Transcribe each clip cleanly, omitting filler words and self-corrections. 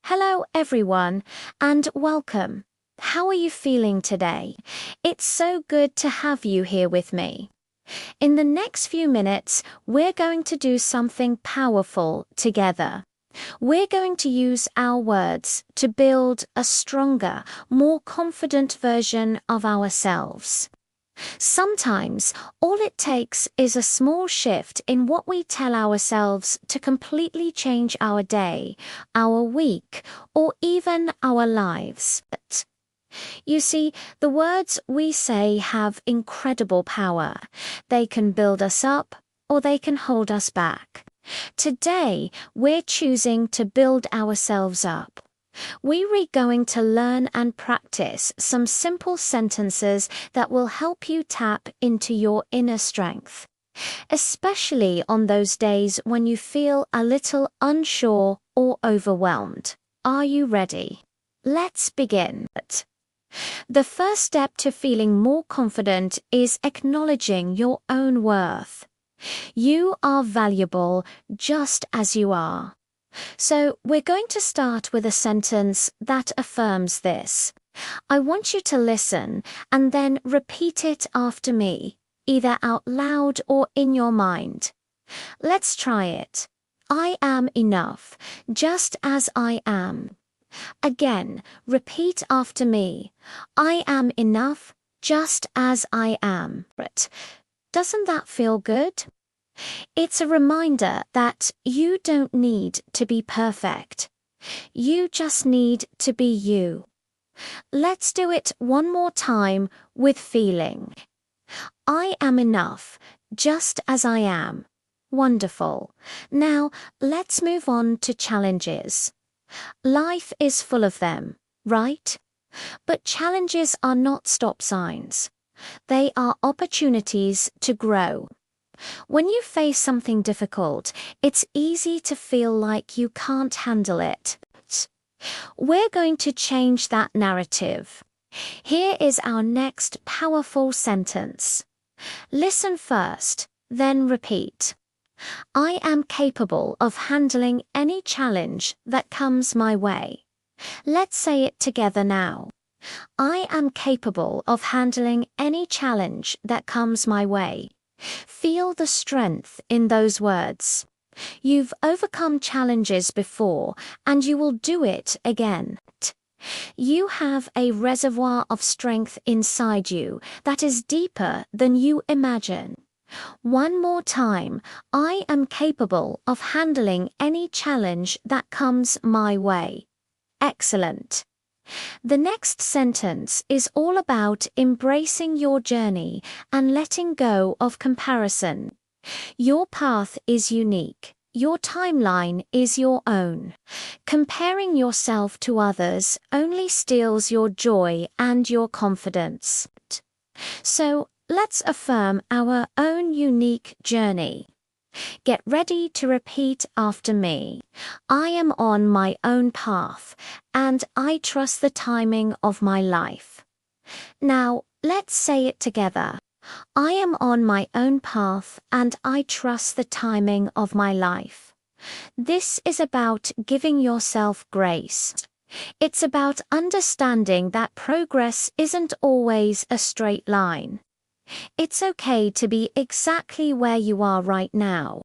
Hello, everyone, and welcome. How are you feeling today? It's so good to have you here with me. In the next few minutes, we're going to do something powerful together. We're going to use our words to build a stronger, more confident version of ourselves. Sometimes, all it takes is a small shift in what we tell ourselves to completely change our day, our week, or even our lives. You see, the words we say have incredible power. They can build us up, or they can hold us back. Today, we're choosing to build ourselves up. We're going to learn and practice some simple sentences that will help you tap into your inner strength, especially on those days when you feel a little unsure or overwhelmed. Are you ready? Let's begin. The first step to feeling more confident is acknowledging your own worth. You are valuable just as you are. So we're going to start with a sentence that affirms this. I want you to listen and then repeat it after me, either out loud or in your mind. Let's try it. I am enough, just as I am. Again, repeat after me. I am enough, just as I am. Doesn't that feel good? It's a reminder that you don't need to be perfect. You just need to be you. Let's do it one more time with feeling. I am enough, just as I am. Wonderful. Now, let's move on to challenges. Life is full of them, right? But challenges are not stop signs. They are opportunities to grow. When you face something difficult, it's easy to feel like you can't handle it. We're going to change that narrative. Here is our next powerful sentence. Listen first, then repeat. I am capable of handling any challenge that comes my way. Let's say it together now. I am capable of handling any challenge that comes my way. Feel the strength in those words. You've overcome challenges before, and you will do it again. You have a reservoir of strength inside you that is deeper than you imagine. One more time, I am capable of handling any challenge that comes my way. Excellent. The next sentence is all about embracing your journey and letting go of comparison. Your path is unique. Your timeline is your own. Comparing yourself to others only steals your joy and your confidence. So, let's affirm our own unique journey. Get ready to repeat after me. I am on my own path, and I trust the timing of my life. Now, let's say it together. I am on my own path, and I trust the timing of my life. This is about giving yourself grace. It's about understanding that progress isn't always a straight line. It's okay to be exactly where you are right now.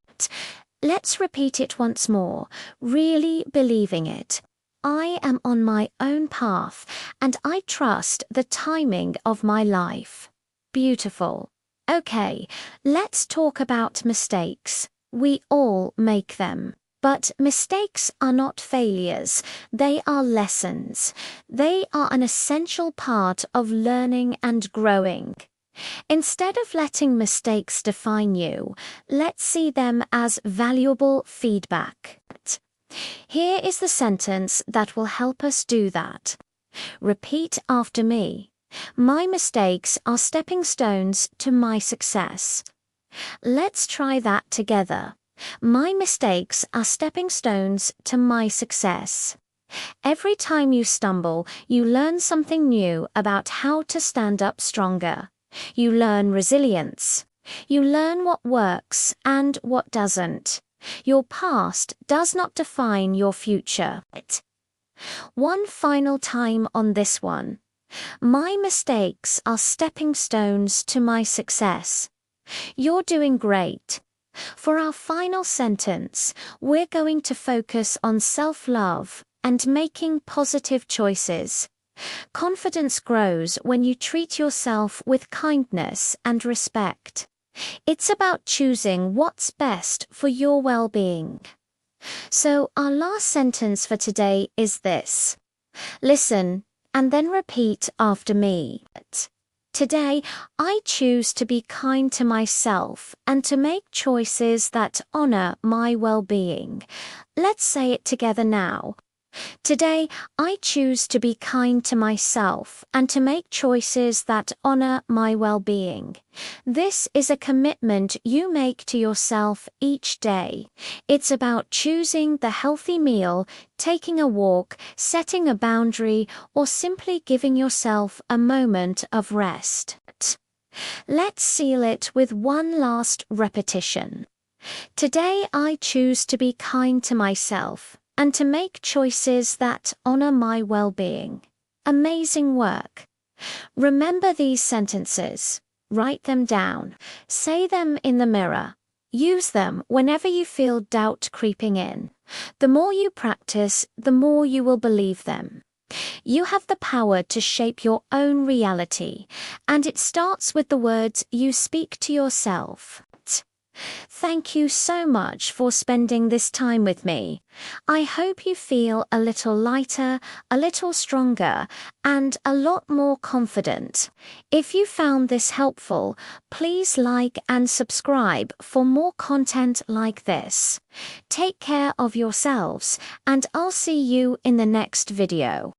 Let's repeat it once more, really believing it. I am on my own path, and I trust the timing of my life. Beautiful. Okay, let's talk about mistakes. We all make them. But mistakes are not failures. They are lessons. They are an essential part of learning and growing. Instead of letting mistakes define you, let's see them as valuable feedback. Here is the sentence that will help us do that. Repeat after me. My mistakes are stepping stones to my success. Let's try that together. My mistakes are stepping stones to my success. Every time you stumble, you learn something new about how to stand up stronger. You learn resilience. You learn what works and what doesn't. Your past does not define your future. One final time on this one. My mistakes are stepping stones to my success. You're doing great. For our final sentence, we're going to focus on self-love and making positive choices. Confidence grows when you treat yourself with kindness and respect. It's about choosing what's best for your well-being. So our last sentence for today is this. Listen, and then repeat after me. Today, I choose to be kind to myself and to make choices that honor my well-being. Let's say it together now. Today, I choose to be kind to myself and to make choices that honor my well-being. This is a commitment you make to yourself each day. It's about choosing the healthy meal, taking a walk, setting a boundary, or simply giving yourself a moment of rest. Let's seal it with one last repetition. Today, I choose to be kind to myself and to make choices that honor my well-being. Amazing work. Remember these sentences. Write them down. Say them in the mirror. Use them whenever you feel doubt creeping in. The more you practice, the more you will believe them. You have the power to shape your own reality, and it starts with the words you speak to yourself. Thank you so much for spending this time with me. I hope you feel a little lighter, a little stronger, and a lot more confident. If you found this helpful, please like and subscribe for more content like this. Take care of yourselves, and I'll see you in the next video.